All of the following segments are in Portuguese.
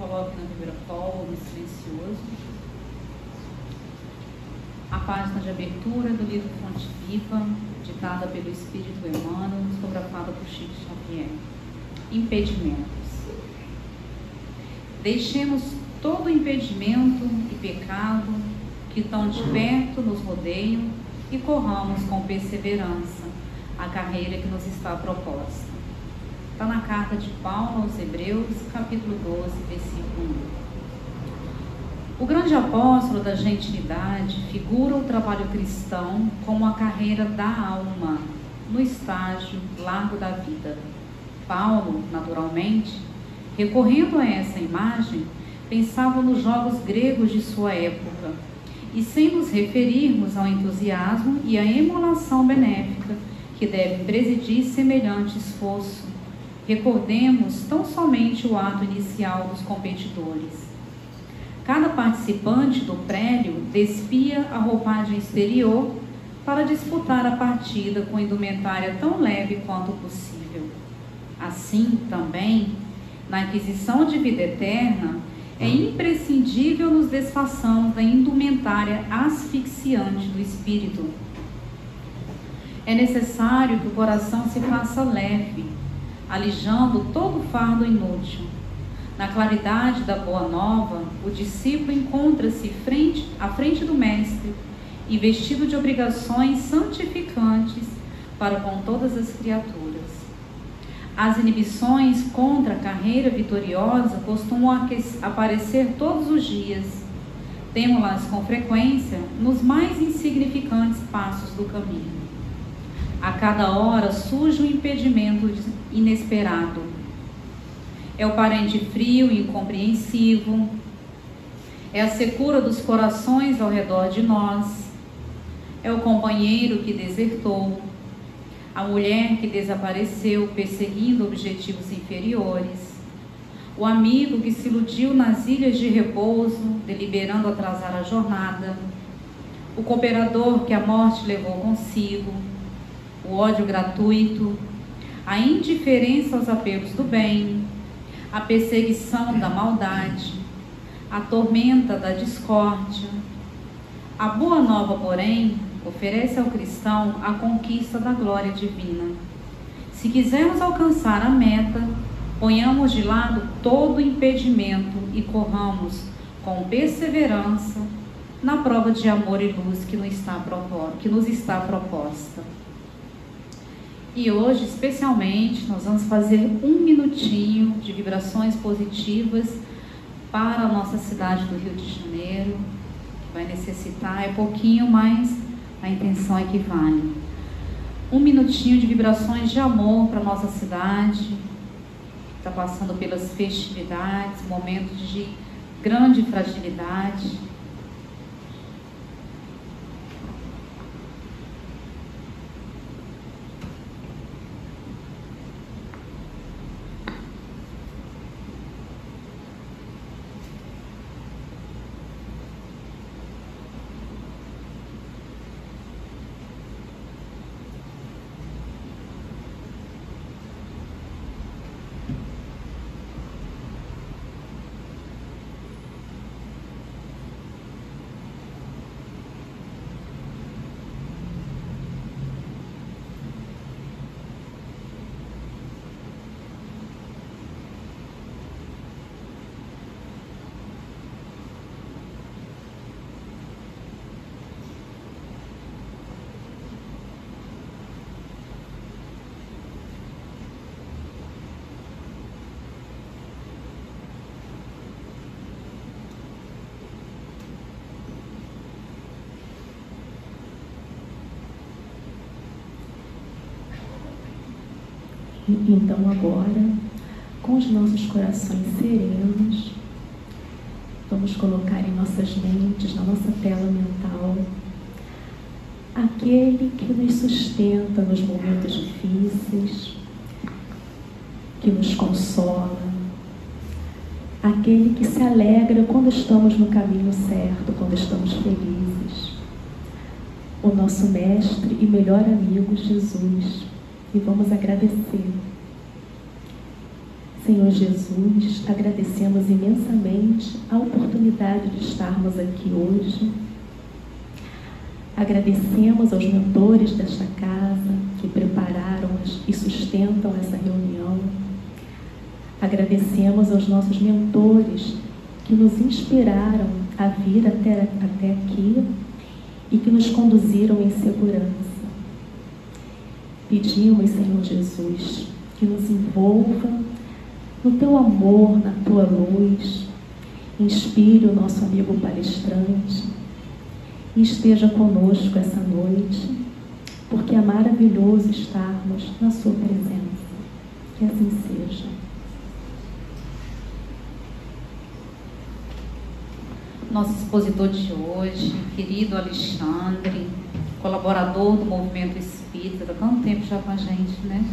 coloque na vibrafol, no silencioso. A página de abertura do livro Fonte Viva, ditada pelo Espírito Emmanuel, psicografada por Chico Xavier. Impedimentos. Deixemos todo impedimento e pecado que tão de perto nos rodeiam e corramos com perseverança a carreira que nos está proposta. Está na carta de Paulo aos Hebreus, capítulo 12, versículo 1. O grande apóstolo da gentilidade figura o trabalho cristão como a carreira da alma no estágio largo da vida. Paulo, naturalmente, recorrendo a essa imagem, pensava nos jogos gregos de sua época e sem nos referirmos ao entusiasmo e à emulação benéfica que devem presidir semelhante esforço, recordemos tão somente o ato inicial dos competidores. Cada participante do prédio despia a roupagem exterior para disputar a partida com indumentária tão leve quanto possível. Assim, também, na aquisição de vida eterna, é imprescindível nos desfaçamos da indumentária asfixiante do espírito. É necessário que o coração se faça leve, alijando todo o fardo inútil. Na claridade da Boa Nova, o discípulo encontra-se à frente do Mestre, investido de obrigações santificantes para com todas as criaturas. As inibições contra a carreira vitoriosa costumam aparecer todos os dias. Temo-las com frequência nos mais insignificantes passos do caminho. A cada hora surge um impedimento inesperado. É o parente frio e incompreensivo, é a secura dos corações ao redor de nós, é o companheiro que desertou, a mulher que desapareceu perseguindo objetivos inferiores, o amigo que se iludiu nas ilhas de repouso, deliberando atrasar a jornada, o cooperador que a morte levou consigo, o ódio gratuito, a indiferença aos apelos do bem, a perseguição da maldade, a tormenta da discórdia. A Boa Nova, porém, oferece ao cristão a conquista da glória divina. Se quisermos alcançar a meta, ponhamos de lado todo impedimento e corramos com perseverança na prova de amor e luz que nos está proposta. E hoje, especialmente, nós vamos fazer 1 minutinho de vibrações positivas para a nossa cidade do Rio de Janeiro, que vai necessitar, é pouquinho, mas a intenção é que vale. 1 minutinho de vibrações de amor para a nossa cidade, que está passando pelas festividades, momentos de grande fragilidade. Então agora, com os nossos corações serenos, vamos colocar em nossas mentes, na nossa tela mental, aquele que nos sustenta nos momentos difíceis, que nos consola, aquele que se alegra quando estamos no caminho certo, quando estamos felizes, o nosso mestre e melhor amigo, Jesus. E vamos agradecer. Senhor Jesus, agradecemos imensamente a oportunidade de estarmos aqui hoje. Agradecemos aos mentores desta casa que prepararam e sustentam essa reunião. Agradecemos aos nossos mentores que nos inspiraram a vir até aqui e que nos conduziram em segurança. Pedimos, Senhor Jesus, que nos envolva no Teu amor, na Tua luz, inspire o nosso amigo palestrante e esteja conosco essa noite, porque é maravilhoso estarmos na Sua presença. Que assim seja. Nosso expositor de hoje, querido Alexandre, colaborador do Movimento Espírita, há tanto tempo já com a gente, né?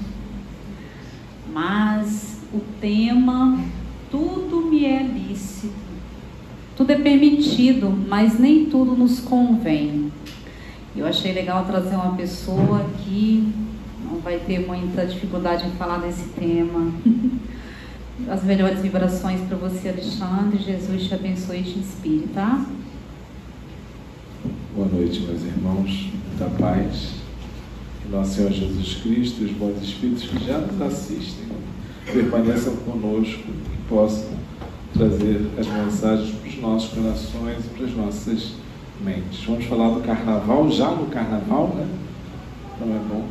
Mas o tema, tudo me é lícito, tudo é permitido, mas nem tudo nos convém. Eu achei legal trazer uma pessoa que não vai ter muita dificuldade em falar desse tema. As melhores vibrações para você, Alexandre. Jesus te abençoe e te inspire, tá? Boa noite, meus irmãos. Muita paz. Que nosso Senhor Jesus Cristo e os bons espíritos que já nos assistem permaneçam conosco, que possam trazer as mensagens para os nossos corações e para as nossas mentes. Vamos falar do Carnaval, já no Carnaval, né? Então é bom.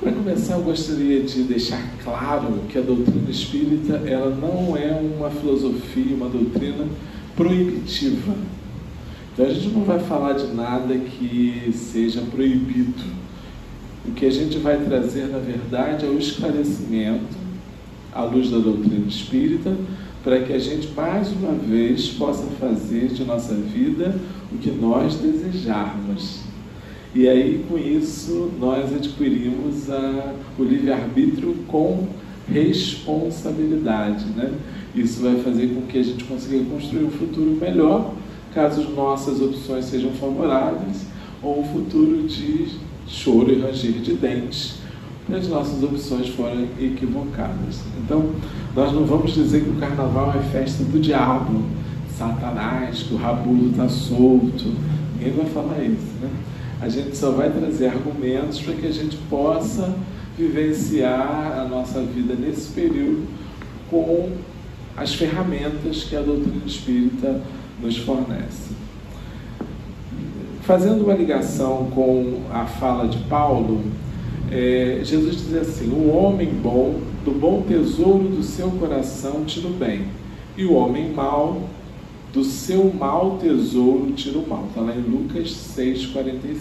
Para começar, eu gostaria de deixar claro que a doutrina espírita, ela não é uma filosofia, uma doutrina proibitiva. Então a gente não vai falar de nada que seja proibido. O que a gente vai trazer, na verdade, é o esclarecimento à luz da doutrina espírita, para que a gente, mais uma vez, possa fazer de nossa vida o que nós desejarmos. E aí, com isso, nós adquirimos o livre-arbítrio com responsabilidade, né? Isso vai fazer com que a gente consiga construir um futuro melhor, caso nossas opções sejam favoráveis, ou um futuro de choro e ranger de dentes, se as nossas opções forem equivocadas. Então, nós não vamos dizer que o Carnaval é festa do diabo, Satanás, que o rabudo está solto. Ninguém vai falar isso, né? A gente só vai trazer argumentos para que a gente possa vivenciar a nossa vida nesse período com as ferramentas que a doutrina espírita nos fornece. Fazendo uma ligação com a fala de Paulo, Jesus diz assim: o homem bom, do bom tesouro do seu coração tira o bem, e o homem mau, do seu mau tesouro tira o mal. Está lá em Lucas 6,45.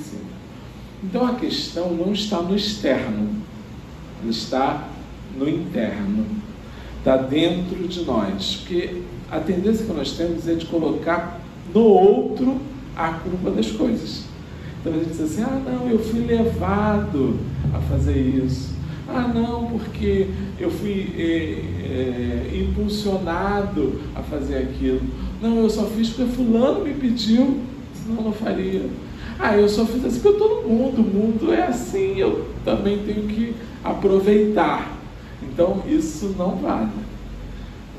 Então a questão não está no externo, está no interno, está dentro de nós, porque a tendência que nós temos é de colocar no outro a culpa das coisas. Então a gente diz assim: ah não, eu fui levado a fazer isso, ah não, porque eu fui impulsionado a fazer aquilo, não, eu só fiz porque fulano me pediu, senão eu não faria. Ah, eu só fiz assim porque todo mundo, o mundo é assim, eu também tenho que aproveitar. Então isso não vale.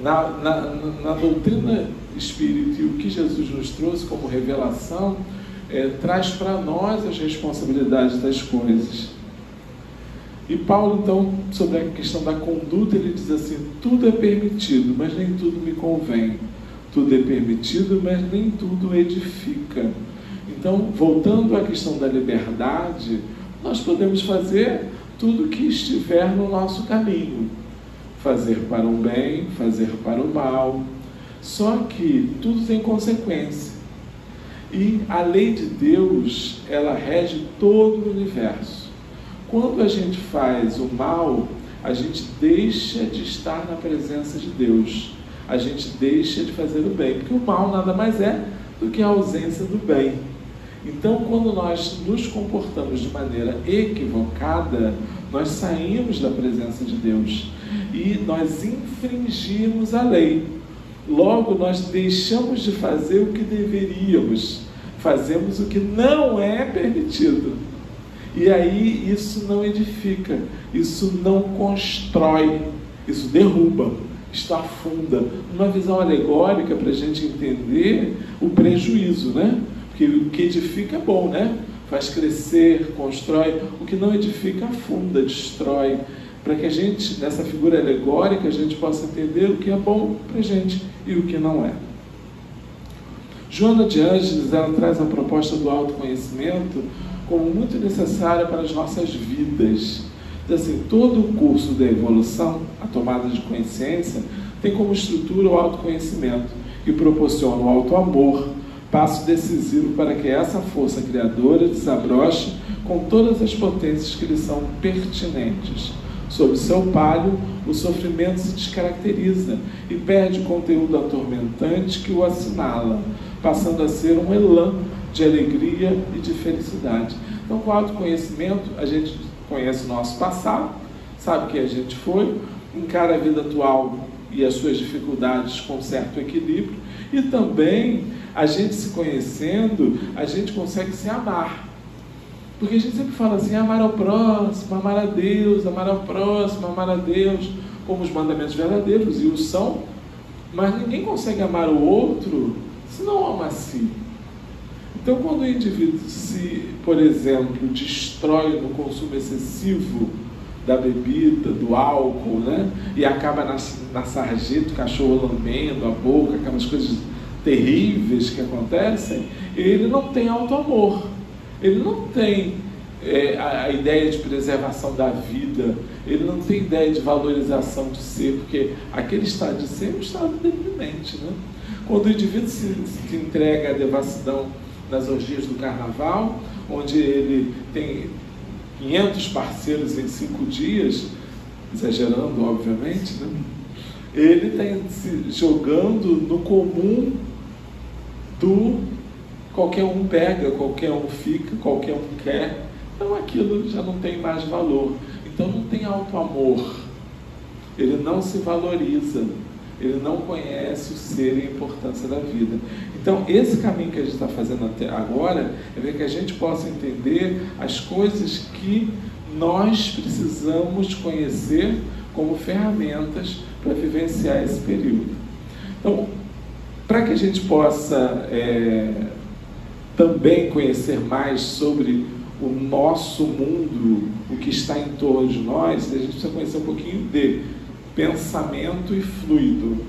Na doutrina espírita, e o que Jesus nos trouxe como revelação, traz para nós as responsabilidades das coisas. E Paulo, então, sobre a questão da conduta, ele diz assim: tudo é permitido, mas nem tudo me convém. Tudo é permitido, mas nem tudo edifica. Então, voltando à questão da liberdade, nós podemos fazer tudo que estiver no nosso caminho. Fazer para o bem, fazer para o mal. Só que tudo tem consequência. E a lei de Deus, ela rege todo o universo. Quando a gente faz o mal, a gente deixa de estar na presença de Deus. A gente deixa de fazer o bem, porque o mal nada mais é do que a ausência do bem. Então, quando nós nos comportamos de maneira equivocada, nós saímos da presença de Deus e nós infringimos a lei. Logo, nós deixamos de fazer o que deveríamos, fazemos o que não é permitido. E aí isso não edifica, isso não constrói, Isso derruba, isso afunda. Uma visão alegórica para a gente entender o prejuízo, né? Porque o que edifica é bom, né? Faz crescer, constrói. O que não edifica afunda, destrói. Para que a gente, nessa figura alegórica, a gente possa entender o que é bom para a gente e o que não é. Joana de Ângeles, ela traz a proposta do autoconhecimento como muito necessária para as nossas vidas. Diz assim, todo o curso da evolução, a tomada de consciência, tem como estrutura o autoconhecimento, que proporciona o autoamor, passo decisivo para que essa força criadora desabroche com todas as potências que lhe são pertinentes. Sob seu palio, o sofrimento se descaracteriza e perde o conteúdo atormentante que o assinala, passando a ser um elan de alegria e de felicidade. Então, com o autoconhecimento, a gente conhece o nosso passado, sabe quem a gente foi, encara a vida atual e as suas dificuldades com certo equilíbrio, e também, a gente se conhecendo, a gente consegue se amar. Porque a gente sempre fala assim, amar ao próximo, amar a Deus, amar ao próximo, amar a Deus, como os mandamentos verdadeiros, e o são, mas ninguém consegue amar o outro se não ama a si. Então, quando o indivíduo se, por exemplo, destrói no consumo excessivo da bebida, do álcool, né? E acaba na sarjeta, o cachorro lambendo a boca, aquelas coisas terríveis que acontecem, ele não tem auto-amor. Ele não tem a ideia de preservação da vida, ele não tem ideia de valorização de ser, porque aquele estado de ser é um estado deprimente, né? Quando o indivíduo se entrega à devassidão nas orgias do carnaval, onde ele tem 500 parceiros em 5 dias, exagerando, obviamente, né? Ele está se jogando no comum do qualquer um pega, qualquer um fica, qualquer um quer. Então aquilo já não tem mais valor. Então não tem auto-amor. Ele não se valoriza. Ele não conhece o ser e a importância da vida. Então esse caminho que a gente está fazendo até agora é ver que a gente possa entender as coisas que nós precisamos conhecer como ferramentas para vivenciar esse período. Então, para que a gente possa também conhecer mais sobre o nosso mundo, o que está em torno de nós, a gente precisa conhecer um pouquinho de pensamento e fluido.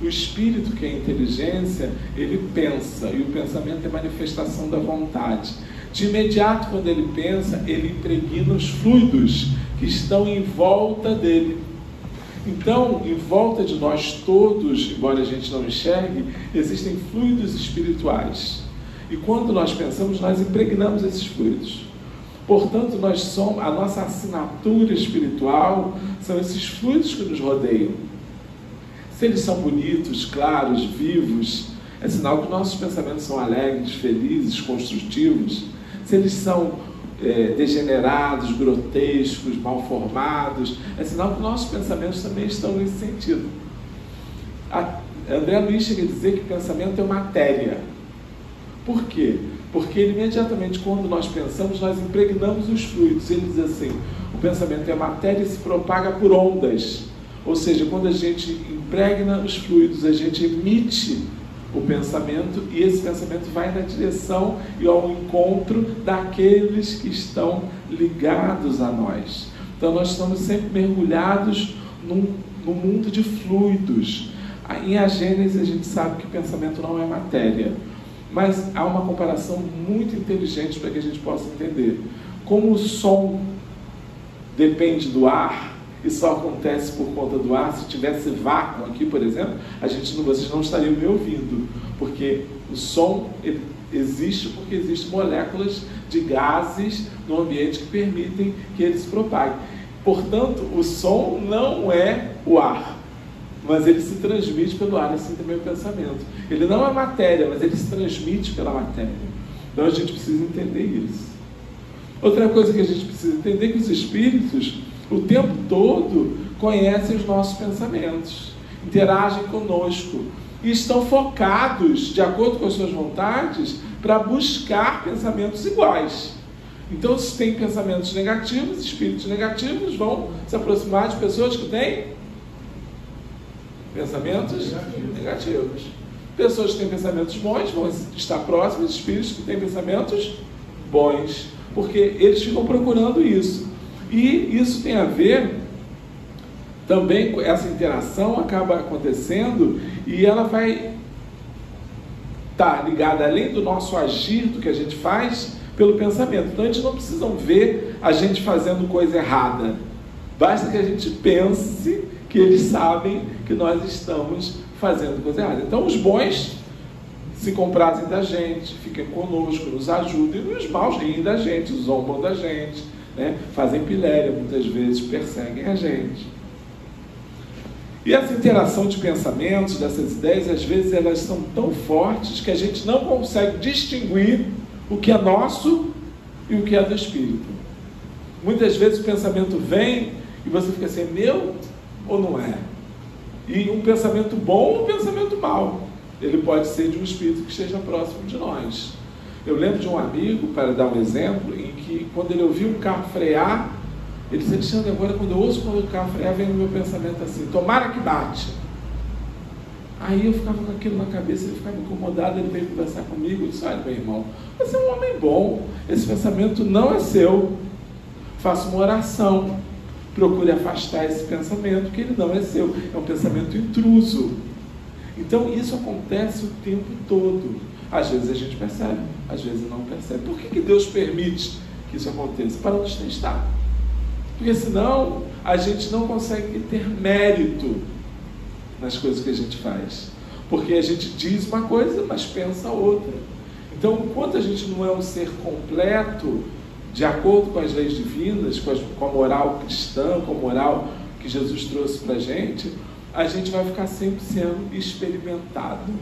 O espírito, que é a inteligência, ele pensa, e o pensamento é manifestação da vontade. De imediato, quando ele pensa, ele impregna os fluidos que estão em volta dele. Então, em volta de nós todos, embora a gente não enxergue, existem fluidos espirituais. E quando nós pensamos, nós impregnamos esses fluidos. Portanto, nós somos, a nossa assinatura espiritual são esses fluidos que nos rodeiam. Se eles são bonitos, claros, vivos, é sinal que nossos pensamentos são alegres, felizes, construtivos. Se eles são degenerados, grotescos, mal formados, é sinal que nossos pensamentos também estão nesse sentido. André Luiz chega a dizer que pensamento é matéria. Por quê? Porque imediatamente quando nós pensamos, nós impregnamos os fluidos. Ele diz assim, o pensamento é matéria e se propaga por ondas. Ou seja, quando a gente impregna os fluidos, a gente emite o pensamento, e esse pensamento vai na direção e ao encontro daqueles que estão ligados a nós. Então nós estamos sempre mergulhados no mundo de fluidos. Em A Gênese a gente sabe que pensamento não é matéria, mas há uma comparação muito inteligente para que a gente possa entender. Como o som depende do ar, e só acontece por conta do ar. Se tivesse vácuo aqui, por exemplo, vocês não estariam me ouvindo, porque o som existe porque existem moléculas de gases no ambiente que permitem que ele se propague. Portanto, o som não é o ar, mas ele se transmite pelo ar, assim também o pensamento. Ele não é matéria, mas ele se transmite pela matéria. Então a gente precisa entender isso. Outra coisa que a gente precisa entender é que os espíritos, o tempo todo, conhecem os nossos pensamentos, interagem conosco e estão focados, de acordo com as suas vontades, para buscar pensamentos iguais. Então, se tem pensamentos negativos, espíritos negativos vão se aproximar de pessoas que têm Pensamentos negativos. Pessoas que têm pensamentos bons vão estar próximas de espíritos que têm pensamentos bons, porque eles ficam procurando isso. E isso tem a ver também, essa interação acaba acontecendo e ela vai estar ligada, além do nosso agir, do que a gente faz, pelo pensamento. Então a gente não precisa ver a gente fazendo coisa errada. Basta que a gente pense que eles sabem que nós estamos fazendo coisa errada. Então os bons se comprazem da gente, ficam conosco, nos ajudam, e os maus riem da gente, zombam da gente, né? Fazem piléria, muitas vezes perseguem a gente. E essa interação de pensamentos, dessas ideias, às vezes elas são tão fortes que a gente não consegue distinguir o que é nosso e o que é do espírito. Muitas vezes o pensamento vem e você fica assim, meu ou não é? E um pensamento bom ou um pensamento mau. Ele pode ser de um espírito que esteja próximo de nós. Eu lembro de um amigo, para dar um exemplo, em que quando ele ouviu um carro frear, ele disse, Alexandre, agora quando eu ouço o carro frear, vem no meu pensamento assim, tomara que bate. Aí eu ficava com aquilo na cabeça, ele ficava incomodado, ele veio conversar comigo, eu disse, olha, meu irmão, você é um homem bom, esse pensamento não é seu. Faça uma oração, procure afastar esse pensamento, que ele não é seu, é um pensamento intruso. Então isso acontece o tempo todo. Às vezes a gente percebe, às vezes não percebe. Por que Deus permite que isso aconteça? Para nos testar. Porque senão a gente não consegue ter mérito nas coisas que a gente faz. Porque a gente diz uma coisa, mas pensa outra. Então, enquanto a gente não é um ser completo, de acordo com as leis divinas, com a moral cristã, com a moral que Jesus trouxe para a gente vai ficar sempre sendo experimentado.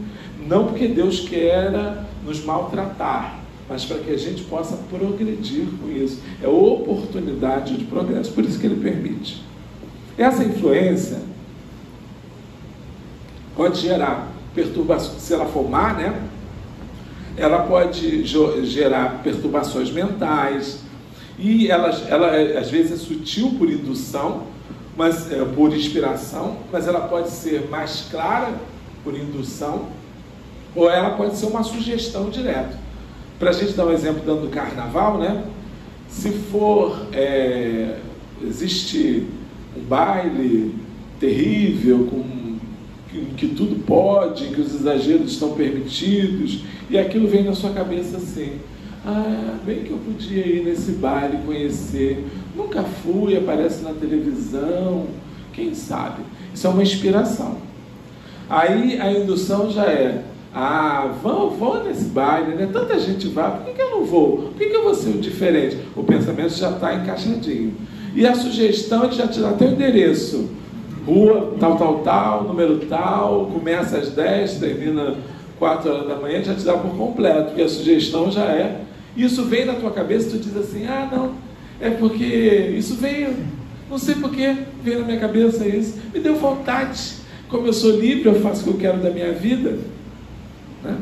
Não porque Deus queira nos maltratar, mas para que a gente possa progredir com isso. É oportunidade de progresso, por isso que Ele permite. Essa influência pode gerar perturbações, se ela for má, né? Ela pode gerar perturbações mentais, e ela às vezes é sutil por indução, mas por inspiração, mas ela pode ser mais clara por indução, ou ela pode ser uma sugestão direta. Para a gente dar um exemplo dando do carnaval, né? Se for, existe um baile terrível, que tudo pode, que os exageros estão permitidos, e aquilo vem na sua cabeça assim, bem que eu podia ir nesse baile conhecer, nunca fui, aparece na televisão, quem sabe? Isso é uma inspiração. Aí a indução já é, vou nesse baile, né? Tanta gente vai, por que eu não vou? Por que eu vou ser o diferente? O pensamento já está encaixadinho. E a sugestão, ele já te dá até o endereço. Rua, tal, número tal, começa às 10, termina 4 horas da manhã, já te dá por completo, porque a sugestão já é. Isso vem na tua cabeça, tu diz assim, não, é porque isso veio, não sei porque veio na minha cabeça isso, me deu vontade, como eu sou livre, eu faço o que eu quero da minha vida, né?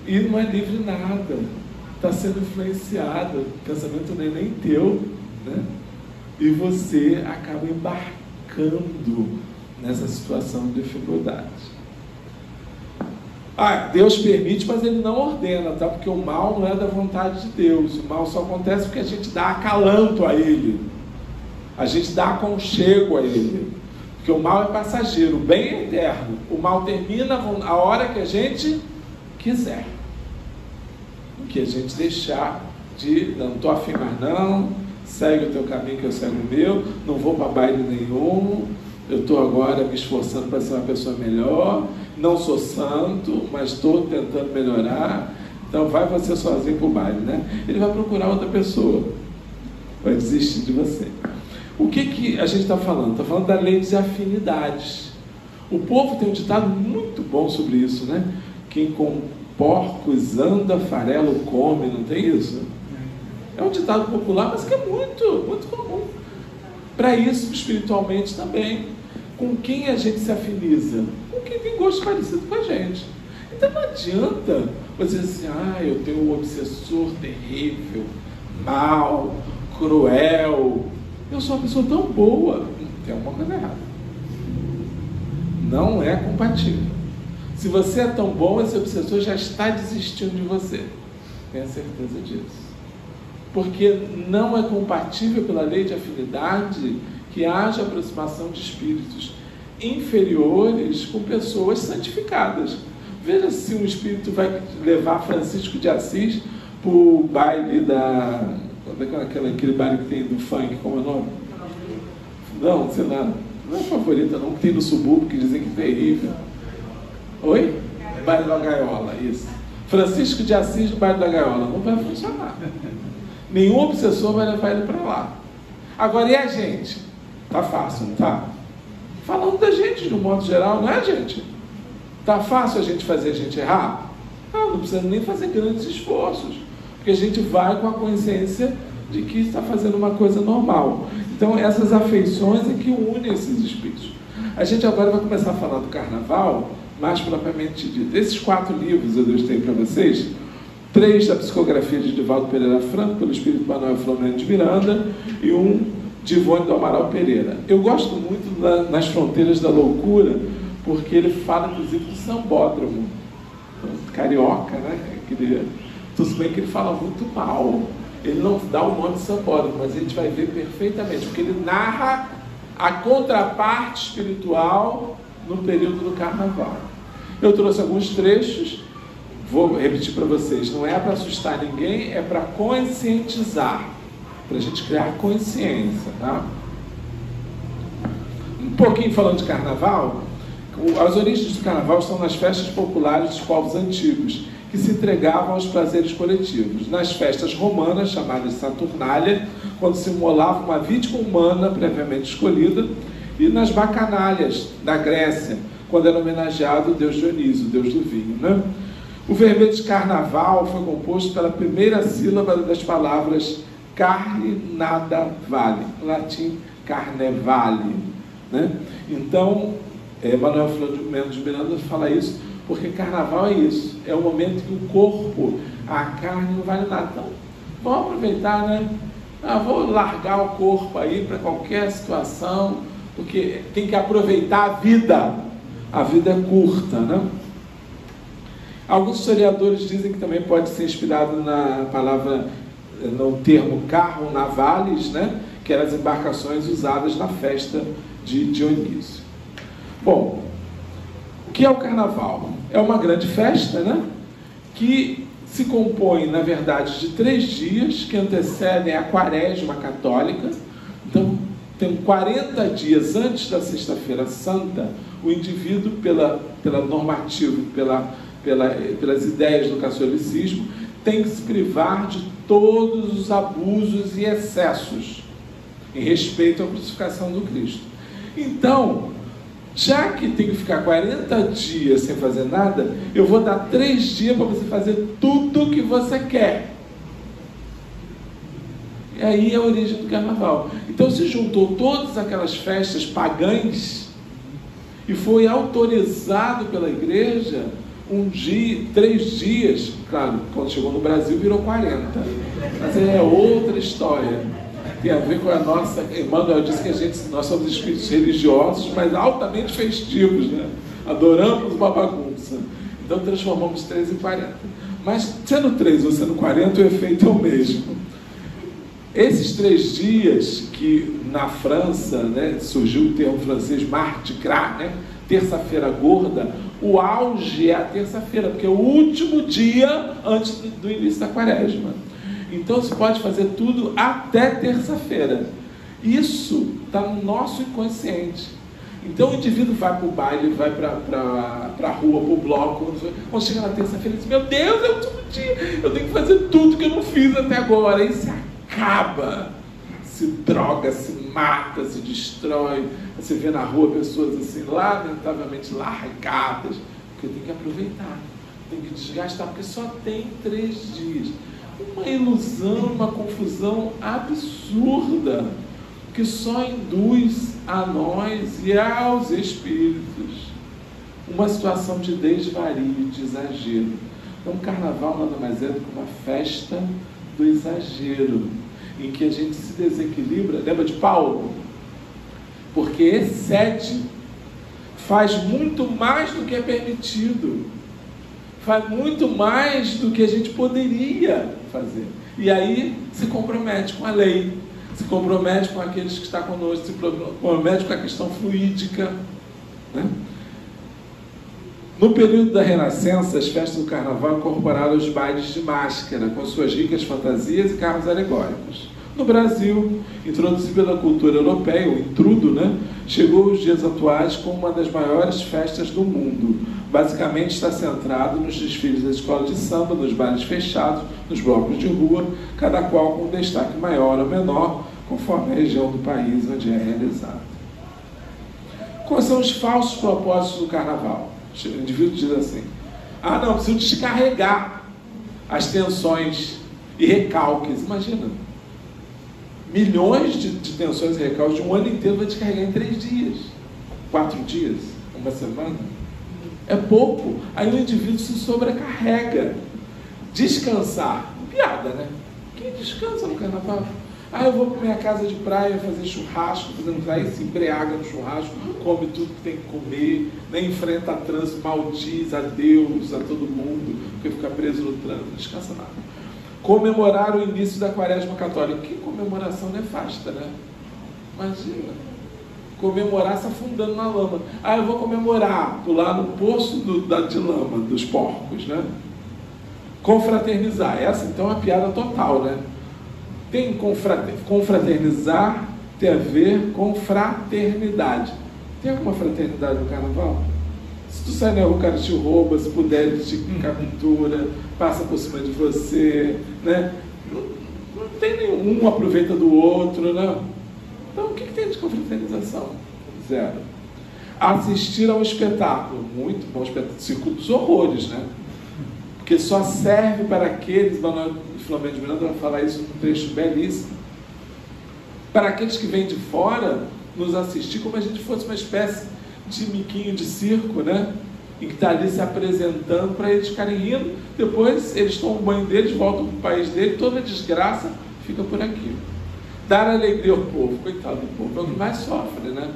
E não é livre nada, está sendo influenciado, o pensamento não é nem teu, né? E você acaba embarcando nessa situação de dificuldade. Deus permite, mas Ele não ordena, tá? Porque o mal não é da vontade de Deus. O mal só acontece porque a gente dá acalanto a ele, a gente dá aconchego a ele, porque o mal é passageiro, o bem é eterno. O mal termina a hora que a gente quiser, que a gente deixar de, não estou afim mais não, segue o teu caminho que eu sigo o meu, não vou para baile nenhum, eu estou agora me esforçando para ser uma pessoa melhor, não sou santo, mas estou tentando melhorar, então vai você sozinho para o baile, né? Ele vai procurar outra pessoa, vai desistir de você. O que a gente está falando? Está falando da lei de afinidades. O povo tem um ditado muito bom sobre isso, né? Quem com porcos anda, farelo come, não tem isso? É um ditado popular, mas que é muito, muito comum. Para isso, espiritualmente também. Com quem a gente se afiniza? Com quem tem gosto parecido com a gente. Então não adianta você dizer assim, eu tenho um obsessor terrível, mau, cruel. Eu sou uma pessoa tão boa. Tem alguma coisa errada. Não é compatível. Se você é tão bom, esse obsessor já está desistindo de você. Tenha certeza disso. Porque não é compatível pela lei de afinidade que haja aproximação de espíritos inferiores com pessoas santificadas. Veja se um espírito vai levar Francisco de Assis para o baile da... aquele baile que tem do funk, como é o nome? Não, sei lá. Não é favorita não, que tem no subúrbio, que dizem que é terrível. Oi? Baile da Gaiola, isso. Francisco de Assis no baile da Gaiola. Não vai funcionar. Nenhum obsessor vai levar ele para lá. Agora, e a gente? Tá fácil, não tá? Falando da gente, de um modo geral, não é, gente? Tá fácil a gente fazer a gente errar? Não precisa nem fazer grandes esforços. Porque a gente vai com a consciência de que está fazendo uma coisa normal. Então, essas afeições é que unem esses espíritos. A gente agora vai começar a falar do carnaval, mais propriamente dito. Esses 4 livros eu deixei para vocês, 3 da psicografia de Divaldo Pereira Franco, pelo espírito Manuel Flamengo de Miranda, e um de Ivone do Amaral Pereira. Eu gosto muito Nas Fronteiras da Loucura, porque ele fala, inclusive, do sambódromo. Carioca, né? Tudo bem que ele fala muito mal. Ele não dá o nome de sambódromo, mas a gente vai ver perfeitamente, porque ele narra a contraparte espiritual no período do carnaval. Eu trouxe alguns trechos, vou repetir para vocês, não é para assustar ninguém, é para conscientizar, para a gente criar consciência, tá? Um pouquinho falando de carnaval, as origens do carnaval estão nas festas populares dos povos antigos, que se entregavam aos prazeres coletivos. Nas festas romanas, chamadas Saturnália, quando se imolava uma vítima humana previamente escolhida, e nas bacanalhas da Grécia, quando era homenageado o deus Dionísio, o deus do vinho, né? O verbete de carnaval foi composto pela primeira sílaba das palavras carne, nada, vale. Em latim, carnevale, né? Então, Manuel Flamengo de Miranda fala isso, porque carnaval é isso, é o momento que o corpo, a carne não vale nada. Então, vamos aproveitar, né? Vou largar o corpo aí para qualquer situação, porque tem que aproveitar a vida. A vida é curta, né? Alguns historiadores dizem que também pode ser inspirado na palavra, no termo carro navales, né? Que eram as embarcações usadas na festa de Dionísio. Bom, o que é o carnaval? É uma grande festa, né? Que se compõe, na verdade, de 3 dias que antecedem a Quaresma católica. Então, tem 40 dias antes da Sexta-feira Santa, o indivíduo, pela normativa, pelas ideias do catolicismo, tem que se privar de todos os abusos e excessos em respeito à crucificação do Cristo. Então, já que tem que ficar 40 dias sem fazer nada, eu vou dar 3 dias para você fazer tudo o que você quer. E aí é a origem do carnaval. Então se juntou todas aquelas festas pagãs e foi autorizado pela igreja 3 dias, claro, quando chegou no Brasil virou 40, mas é outra história. Tem a ver com a nossa... Emmanuel disse que nós somos espíritos religiosos, mas altamente festivos, né? Adoramos uma bagunça. Então transformamos 3 em 40. Mas sendo 3 ou sendo 40, o efeito é o mesmo. Esses 3 dias que na França, né, surgiu o termo francês Mardi Gras, né? Terça-feira gorda, o auge é a terça-feira, porque é o último dia antes do início da Quaresma. Então se pode fazer tudo até terça-feira. Isso está no nosso inconsciente. Então o indivíduo vai para o baile, vai para a rua, para o bloco. Quando chega na terça-feira, ele diz: meu Deus, é o último dia, eu tenho que fazer tudo que eu não fiz até agora. Aí se acaba, se droga, se mata, se destrói. Você vê na rua pessoas assim, lamentavelmente largadas, porque tem que aproveitar, tem que desgastar, porque só tem 3 dias. Uma ilusão, uma confusão absurda, que só induz a nós e aos espíritos uma situação de desvario, de exagero. Então o carnaval nada mais é do que uma festa do exagero, em que a gente se desequilibra. Lembra de Paulo? Porque excede. faz muito mais do que é permitido, faz muito mais do que a gente poderia fazer. E aí se compromete com a lei, se compromete com aqueles que estão conosco, se compromete com a questão fluídica, né? No período da Renascença, as festas do Carnaval incorporaram os bailes de máscara, com suas ricas fantasias e carros alegóricos. No Brasil, introduzido pela cultura europeia, o intrudo, né, chegou aos dias atuais como uma das maiores festas do mundo. Basicamente está centrado nos desfiles da escola de samba, nos bailes fechados, nos blocos de rua, cada qual com um destaque maior ou menor, conforme a região do país onde é realizado. Quais são os falsos propósitos do Carnaval? O indivíduo diz assim: ah, não, preciso descarregar as tensões e recalques. Imagina, milhões de tensões e recalques de um ano inteiro vai descarregar em 3 dias, 4 dias, uma semana. É pouco. Aí o indivíduo se sobrecarrega. Descansar, piada, né? Quem descansa no Carnaval? Ah, eu vou para minha casa de praia fazer churrasco, aí se embriaga no churrasco, come tudo que tem que comer, nem enfrenta trânsito, maldiz a Deus, a todo mundo, porque fica preso no trânsito, não descansa nada. Comemorar o início da Quaresma Católica. Que comemoração nefasta, né? Imagina, comemorar se afundando na lama. Ah, eu vou comemorar, pular no poço de lama dos porcos, né? Confraternizar. Essa então é uma piada total, né? Tem confraternizar, tem a ver com fraternidade. Tem alguma fraternidade no Carnaval? Se tu sai na rua, o cara te rouba, se puder, ele te captura, passa por cima de você, né? Não tem nenhum, aproveita do outro, né? Então, o que tem de confraternização? Zero. Assistir a um espetáculo, muito bom espetáculo, Circuito dos Horrores, né? Porque só serve para aqueles, Manuel Flamengo de Miranda vai falar isso num trecho belíssimo, para aqueles que vêm de fora nos assistir como a gente fosse uma espécie de miquinho de circo, né? E que está ali se apresentando para eles ficarem rindo, depois eles tomam o banho deles, voltam para o país dele, toda a desgraça fica por aqui. Dar alegria ao povo, coitado do povo, é o que mais sofre, né?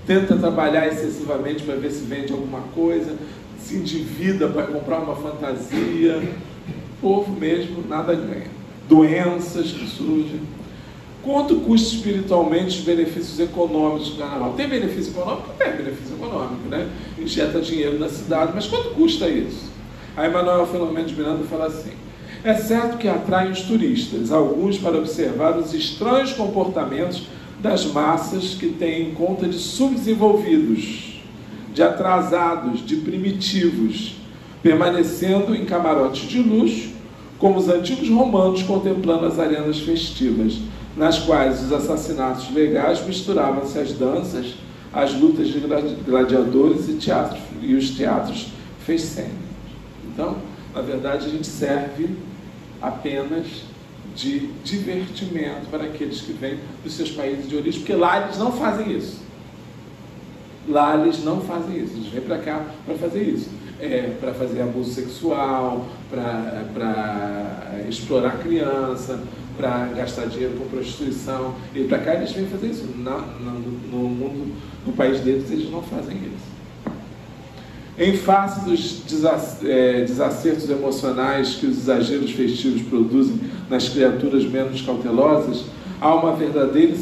Tenta trabalhar excessivamente para ver se vende alguma coisa, se endivida para comprar uma fantasia, o povo mesmo nada ganha. Doenças que surgem. Quanto custa espiritualmente os benefícios econômicos do Carnaval? Tem benefício econômico? Tem benefício econômico, né? Injeta dinheiro na cidade, mas quanto custa isso? Aí Manuel Flamengo de Miranda fala assim: é certo que atraem os turistas, alguns para observar os estranhos comportamentos das massas que têm em conta de subdesenvolvidos, de atrasados, de primitivos, permanecendo em camarotes de luxo, como os antigos romanos contemplando as arenas festivas, nas quais os assassinatos legais misturavam-se às danças, às lutas de gladiadores e os teatros festênicos. Então, na verdade, a gente serve apenas de divertimento para aqueles que vêm dos seus países de origem, porque lá eles não fazem isso. Lá eles não fazem isso, eles vêm para cá para fazer isso. Para fazer abuso sexual, para explorar criança, para gastar dinheiro com prostituição. E para cá eles vêm fazer isso. No mundo, no país deles, eles não fazem isso. Em face dos desacertos emocionais que os exageros festivos produzem nas criaturas menos cautelosas, há uma verdadeira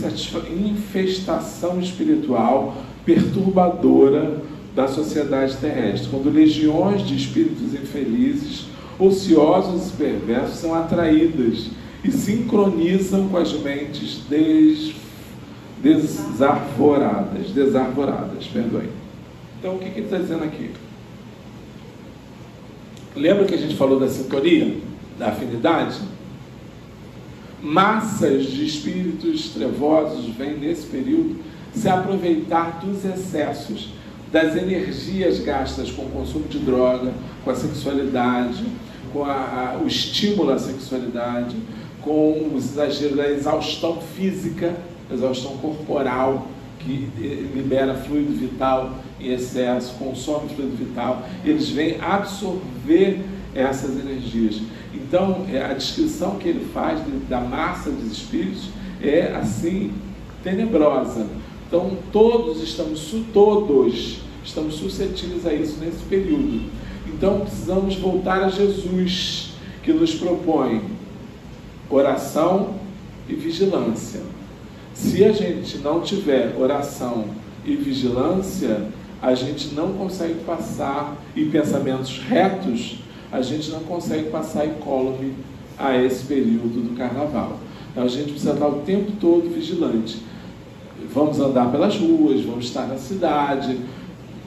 infestação espiritual perturbadora da sociedade terrestre, quando legiões de espíritos infelizes, ociosos e perversos são atraídas e sincronizam com as mentes desarvoradas. Então, o que ele está dizendo aqui? Lembra que a gente falou da sintonia, da afinidade? Massas de espíritos trevosos vêm nesse período se aproveitar dos excessos, das energias gastas com o consumo de droga, com a sexualidade, com o estímulo à sexualidade, com os exageros da exaustão física, exaustão corporal, que libera fluido vital em excesso, consome fluido vital. Eles vêm absorver essas energias. Então, a descrição que ele faz da massa dos espíritos é assim, tenebrosa. Então, todos estamos estamos suscetíveis a isso nesse período. Então precisamos voltar a Jesus, que nos propõe oração e vigilância. Se a gente não tiver oração e vigilância, a gente não consegue passar, e pensamentos retos, a gente não consegue passar incólume a esse período do carnaval. Então a gente precisa estar o tempo todo vigilante. Vamos andar pelas ruas, vamos estar na cidade.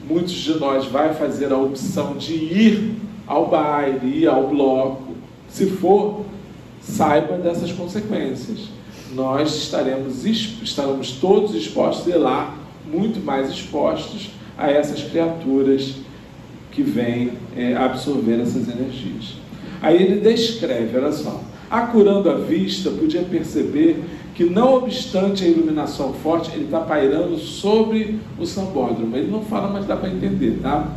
Muitos de nós vai fazer a opção de ir ao baile, ir ao bloco. Se for, saiba dessas consequências. Nós estaremos todos expostos, e lá, muito mais expostos a essas criaturas que vêm absorver essas energias. Aí ele descreve, olha só, acurando a vista, podia perceber que, não obstante a iluminação forte, ele está pairando sobre o sambódromo. Ele não fala, mas dá para entender, tá?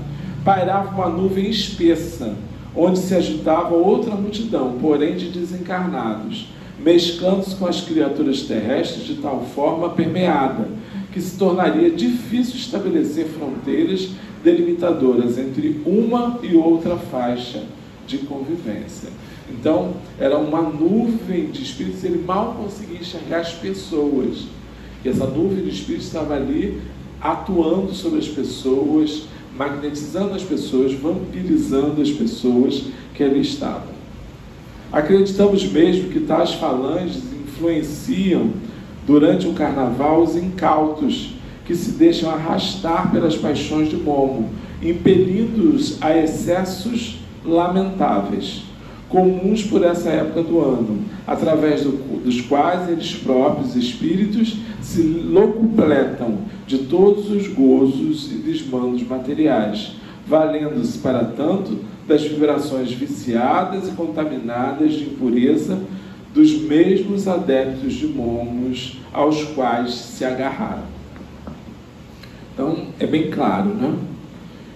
Pairava uma nuvem espessa, onde se agitava outra multidão, porém de desencarnados, mesclando-se com as criaturas terrestres de tal forma permeada, que se tornaria difícil estabelecer fronteiras delimitadoras entre uma e outra faixa de convivência. Então, era uma nuvem de espíritos, ele mal conseguia enxergar as pessoas. E essa nuvem de espíritos estava ali, atuando sobre as pessoas, magnetizando as pessoas, vampirizando as pessoas que ali estavam. Acreditamos mesmo que tais falanges influenciam, durante o carnaval, os incautos, que se deixam arrastar pelas paixões de Momo, impelindo-os a excessos lamentáveis, comuns por essa época do ano, através dos quais eles próprios, espíritos, se locupletam de todos os gozos e desmandos materiais, valendo-se, para tanto, das vibrações viciadas e contaminadas de impureza dos mesmos adeptos de Momos aos quais se agarraram. Então, é bem claro, né?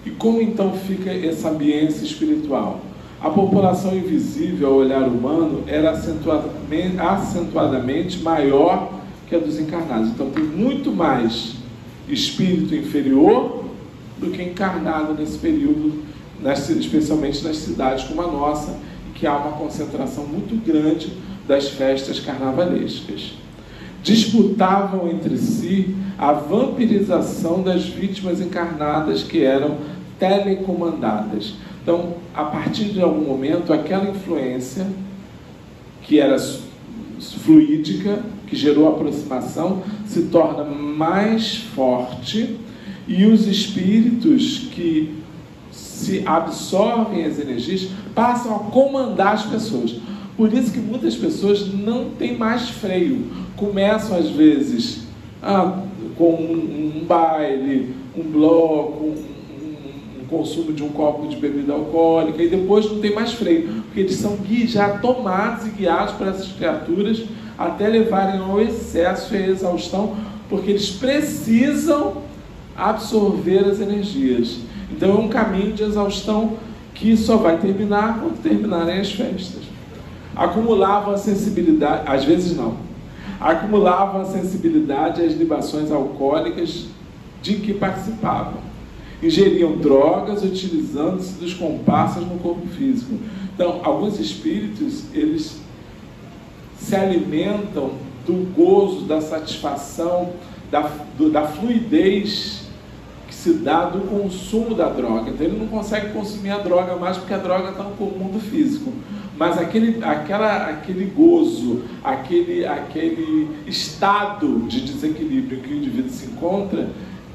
E como então fica essa ambiência espiritual? A população invisível ao olhar humano era acentuadamente maior que a dos encarnados. Então tem muito mais espírito inferior do que encarnado nesse período, especialmente nas cidades como a nossa, em que há uma concentração muito grande das festas carnavalescas. Disputavam entre si a vampirização das vítimas encarnadas, que eram telecomandadas. Então, a partir de algum momento, aquela influência que era fluídica, que gerou aproximação, se torna mais forte, e os espíritos que se absorvem as energias passam a comandar as pessoas. Por isso que muitas pessoas não têm mais freio. Começam, às vezes, com um baile, um bloco, um consumo de um copo de bebida alcoólica, e depois não tem mais freio, porque eles são já tomados e guiados por essas criaturas até levarem ao excesso e à exaustão, porque eles precisam absorver as energias. Então é um caminho de exaustão que só vai terminar quando terminarem as festas. Acumulavam a sensibilidade, às vezes não, acumulavam a sensibilidade às libações alcoólicas de que participavam. Ingeriam drogas, utilizando-se dos comparsas no corpo físico. Então, alguns espíritos, eles se alimentam do gozo, da satisfação, da fluidez que se dá do consumo da droga. Então, ele não consegue consumir a droga mais porque a droga está no mundo físico. Mas aquele gozo, aquele estado de desequilíbrio que o indivíduo se encontra,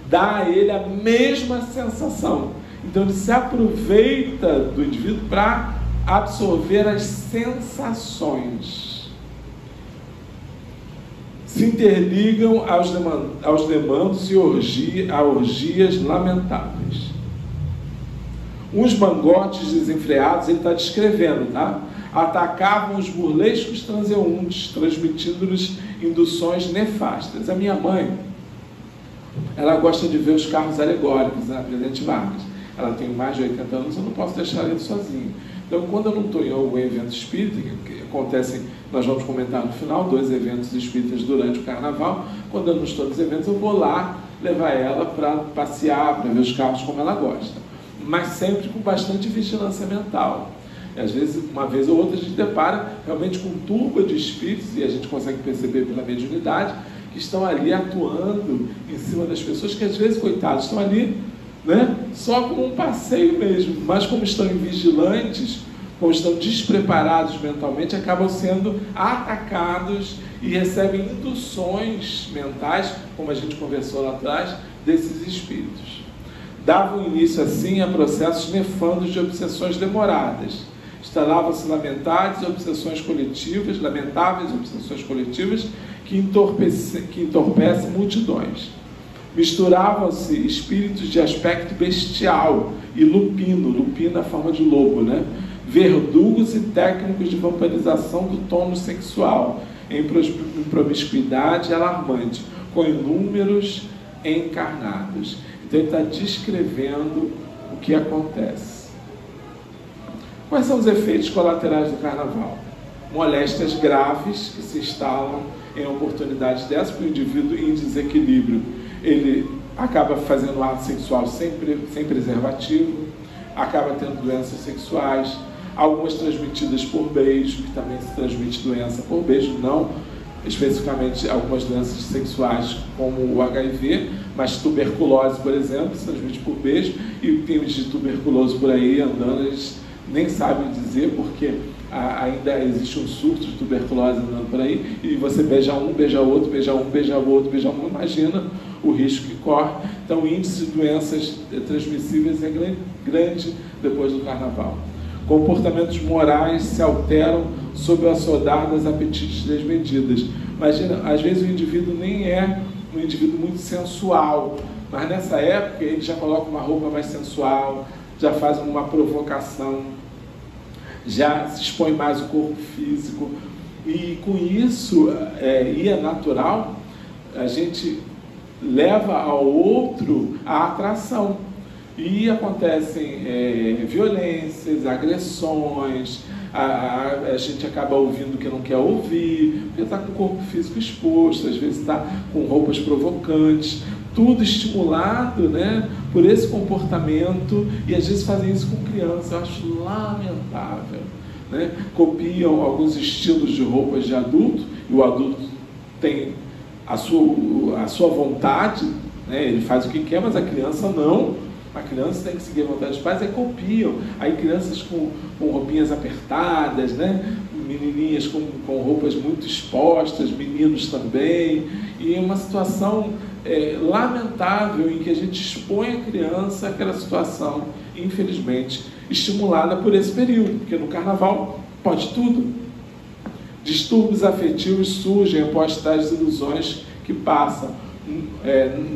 dá a ele a mesma sensação. Então ele se aproveita do indivíduo para absorver as sensações. Se interligam aos demandos e a orgias lamentáveis. Uns mangotes desenfreados, ele está descrevendo, tá? Atacavam os burlescos transeuntes, transmitindo-lhes induções nefastas. A minha mãe, ela gosta de ver os carros alegóricos na Presidente Vargas. Ela tem mais de 80 anos, eu não posso deixar ela sozinha. Então, quando eu não estou em algum evento espírita, que acontecem, nós vamos comentar no final, 2 eventos espíritas durante o carnaval, quando eu não estou nos eventos, eu vou lá levar ela para passear, para ver os carros como ela gosta, mas sempre com bastante vigilância mental. E às vezes, uma vez ou outra, a gente depara realmente com turba de espíritos, e a gente consegue perceber pela mediunidade, que estão ali atuando em cima das pessoas, que às vezes, coitados, estão ali, né, só como um passeio mesmo, mas como estão invigilantes, como estão despreparados mentalmente, acabam sendo atacados e recebem induções mentais, como a gente conversou lá atrás, desses espíritos. Davam início assim a processos nefandos de obsessões demoradas. Instalavam-se lamentáveis obsessões coletivas que entorpecem multidões. Misturavam-se espíritos de aspecto bestial e lupino na forma de lobo, né? Verdugos e técnicos de vampirização do tônus sexual, em promiscuidade alarmante, com inúmeros encarnados. Então ele está descrevendo o que acontece. Quais são os efeitos colaterais do carnaval? Moléstias graves que se instalam em oportunidades dessas, porque o indivíduo em desequilíbrio, ele acaba fazendo ato sexual sem preservativo, acaba tendo doenças sexuais, algumas transmitidas por beijo, que também se transmite doença por beijo, não especificamente algumas doenças sexuais como o HIV, mas tuberculose, por exemplo, se transmite por beijo, e tem os de tuberculose por aí andando, eles nem sabem dizer, porque ainda existe um surto de tuberculose andando por aí, e você beija um, beija outro, beija um, beija outro, beija um, imagina o risco que corre. Então o índice de doenças transmissíveis é grande depois do carnaval. Comportamentos morais se alteram sob o assodar das apetites desmedidas. Imagina, às vezes o indivíduo nem é um indivíduo muito sensual, mas nessa época ele já coloca uma roupa mais sensual, já faz uma provocação, já se expõe mais o corpo físico, e com isso, e é natural, a gente leva ao outro a atração. E acontecem violências, agressões, a gente acaba ouvindo o que não quer ouvir, porque está com o corpo físico exposto, às vezes está com roupas provocantes, tudo estimulado, né, por esse comportamento, e às vezes fazem isso com criança. Eu acho lamentável, né? Copiam alguns estilos de roupas de adulto, e o adulto tem a sua vontade, né? Ele faz o que quer, mas a criança não. A criança tem que seguir a vontade dos pais, aí copiam. Aí crianças com roupinhas apertadas, né? Menininhas com roupas muito expostas, meninos também. E é uma situação lamentável em que a gente expõe a criança àquela situação, infelizmente, estimulada por esse período, porque no carnaval pode tudo. Distúrbios afetivos surgem após tais ilusões que passam.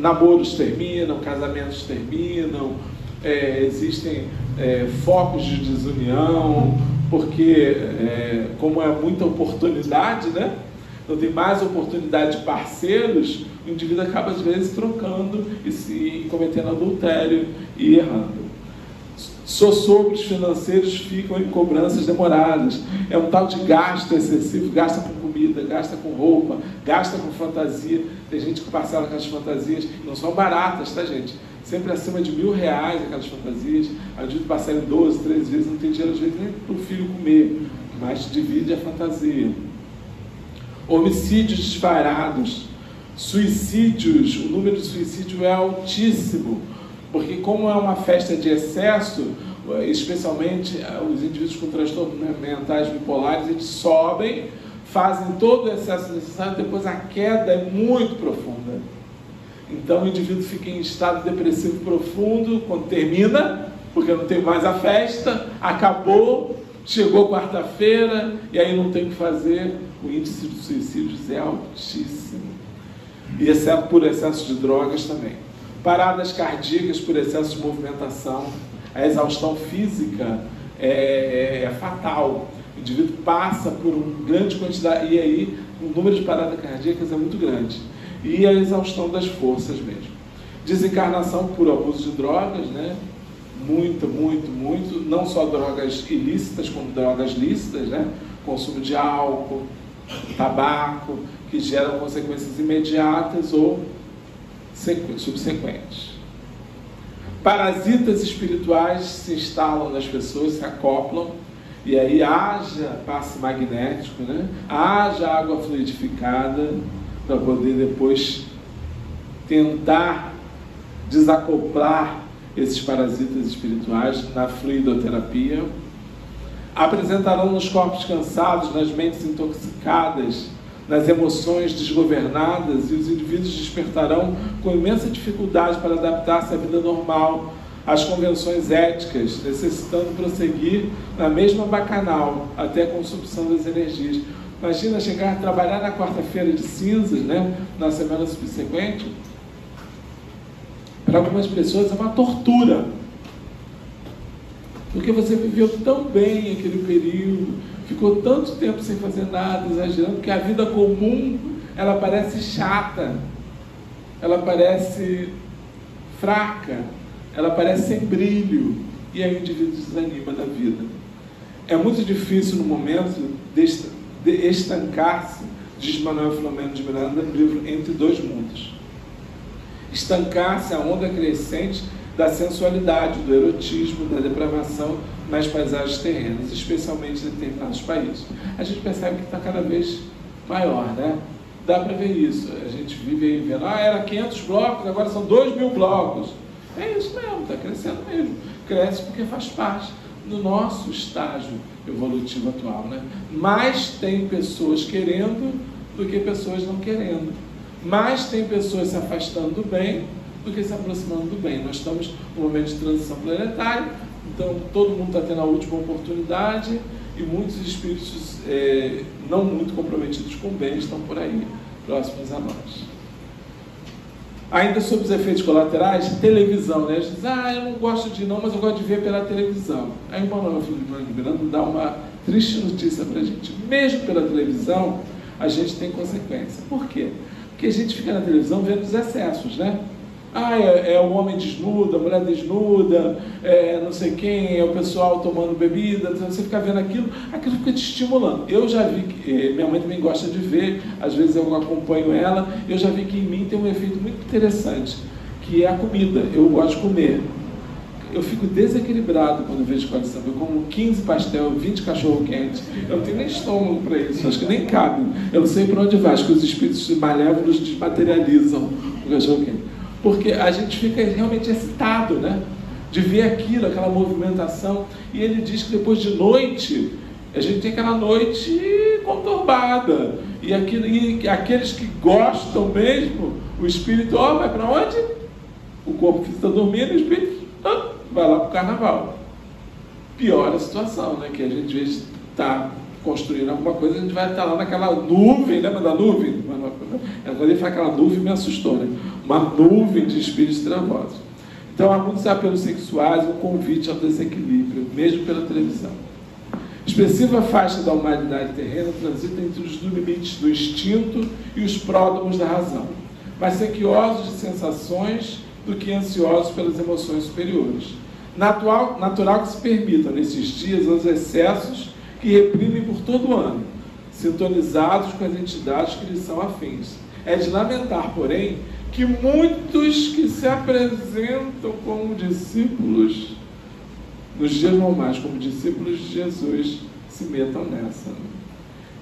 Namoros terminam, casamentos terminam, existem focos de desunião, porque como é muita oportunidade, né? Não tem mais oportunidade de parceiros, o indivíduo acaba às vezes trocando e cometendo adultério e errando. Sossogros financeiros ficam em cobranças demoradas. É um tal de gasto excessivo, gasta com comida, gasta com roupa, gasta com fantasia. Tem gente que parcela aquelas fantasias, não são baratas, tá, gente? Sempre acima de R$1.000 aquelas fantasias. A gente parcela em 12, 13 vezes, não tem dinheiro às vezes nem para o filho comer, mas divide a fantasia. Homicídios disparados, suicídios, o número de suicídio é altíssimo, porque como é uma festa de excesso, especialmente os indivíduos com transtornos mentais bipolares, eles sobem, fazem todo o excesso necessário, depois a queda é muito profunda. Então o indivíduo fica em estado depressivo profundo quando termina, porque não tem mais a festa, acabou, chegou quarta-feira e aí não tem o que fazer. O índice de suicídios é altíssimo. E exceto por excesso de drogas também. Paradas cardíacas por excesso de movimentação. A exaustão física é fatal. O indivíduo passa por uma grande quantidade, e aí o número de paradas cardíacas é muito grande. E a exaustão das forças mesmo. Desencarnação por abuso de drogas, né? Muito. Não só drogas ilícitas, como drogas lícitas, né? Consumo de álcool, tabaco, que geram consequências imediatas ou subsequentes. Parasitas espirituais se instalam nas pessoas, se acoplam, e aí haja passe magnético, né? Haja água fluidificada, para poder depois tentar desacoplar esses parasitas espirituais na fluidoterapia. Apresentarão nos corpos cansados, nas mentes intoxicadas, nas emoções desgovernadas, e os indivíduos despertarão com imensa dificuldade para adaptar-se à vida normal, às convenções éticas, necessitando prosseguir na mesma bacanal, até a consumpção das energias. Imagina chegar a trabalhar na quarta-feira de cinzas, né? Na semana subsequente. Para algumas pessoas é uma tortura, porque você viveu tão bem aquele período, ficou tanto tempo sem fazer nada, exagerando, que a vida comum, ela parece chata, ela parece fraca, ela parece sem brilho, e aí o indivíduo desanima da vida. É muito difícil no momento de estancar-se, diz Manuel Filomeno de Miranda no livro Entre Dois Mundos. Estancar-se a onda crescente da sensualidade, do erotismo, da depravação nas paisagens terrenas, especialmente em determinados países. A gente percebe que está cada vez maior, né? Dá para ver isso. A gente vive aí vendo, era 500 blocos, agora são 2.000 blocos. É isso mesmo, está crescendo mesmo. Cresce porque faz parte do nosso estágio evolutivo atual, né? Mais tem pessoas querendo do que pessoas não querendo. Mais tem pessoas se afastando do bem do que se aproximando do bem. Nós estamos num momento de transição planetária, então todo mundo está tendo a última oportunidade e muitos espíritos não muito comprometidos com o bem estão por aí, próximos a nós. Ainda sobre os efeitos colaterais, televisão, né? A gente diz, eu não gosto de ir não, mas eu gosto de ver pela televisão. Aí o Manuel Filomeno dá uma triste notícia para a gente. Mesmo pela televisão, a gente tem consequência. Por quê? Porque a gente fica na televisão vendo os excessos, né? É o homem desnudo, a mulher desnuda, não sei quem, é o pessoal tomando bebida, você fica vendo aquilo fica te estimulando. Eu já vi, minha mãe também gosta de ver, às vezes eu acompanho ela, eu já vi que em mim tem um efeito muito interessante, que é a comida. Eu gosto de comer. Eu fico desequilibrado quando vejo escola de samba. Eu como 15 pastel, 20 cachorro-quente. Eu não tenho nem estômago para isso, acho que nem cabe. Eu não sei para onde vai, acho que os espíritos malévolos desmaterializam o cachorro-quente. Porque a gente fica realmente excitado, né? De ver aquilo, aquela movimentação. E ele diz que depois de noite, a gente tem aquela noite conturbada. E aqueles que gostam mesmo, o espírito, vai para onde? O corpo físico está dormindo e o espírito vai lá para o carnaval. Piora a situação, né? Que a gente às vezes está construindo alguma coisa, a gente vai estar lá naquela nuvem, lembra da nuvem? Quando ele fala aquela nuvem, me assustou, né? Uma nuvem de espíritos travosos. Então há muitos apelos sexuais, um convite ao desequilíbrio, mesmo pela televisão. Expressiva faixa da humanidade terrena transita entre os limites do instinto e os pródromos da razão, mais sequiosos de sensações do que ansiosos pelas emoções superiores. Natural que se permitam, nesses dias, os excessos que reprimem por todo o ano, sintonizados com as entidades que lhes são afins. É de lamentar, porém, que muitos que se apresentam como discípulos, nos dias normais, como discípulos de Jesus, se metam nessa.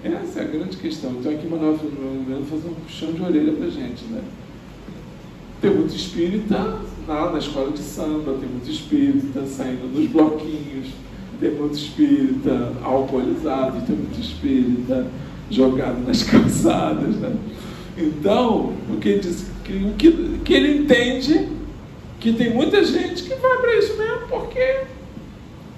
Essa é a grande questão. Então aqui Manuel Filomeno faz um puxão de orelha para a gente, né? Tem muito espírita na escola de samba, tem muito espírita saindo dos bloquinhos, tem muito espírita alcoolizado, tem muito espírita jogado nas calçadas, né? Então, o que ele diz, que ele entende que tem muita gente que vai para isso mesmo porque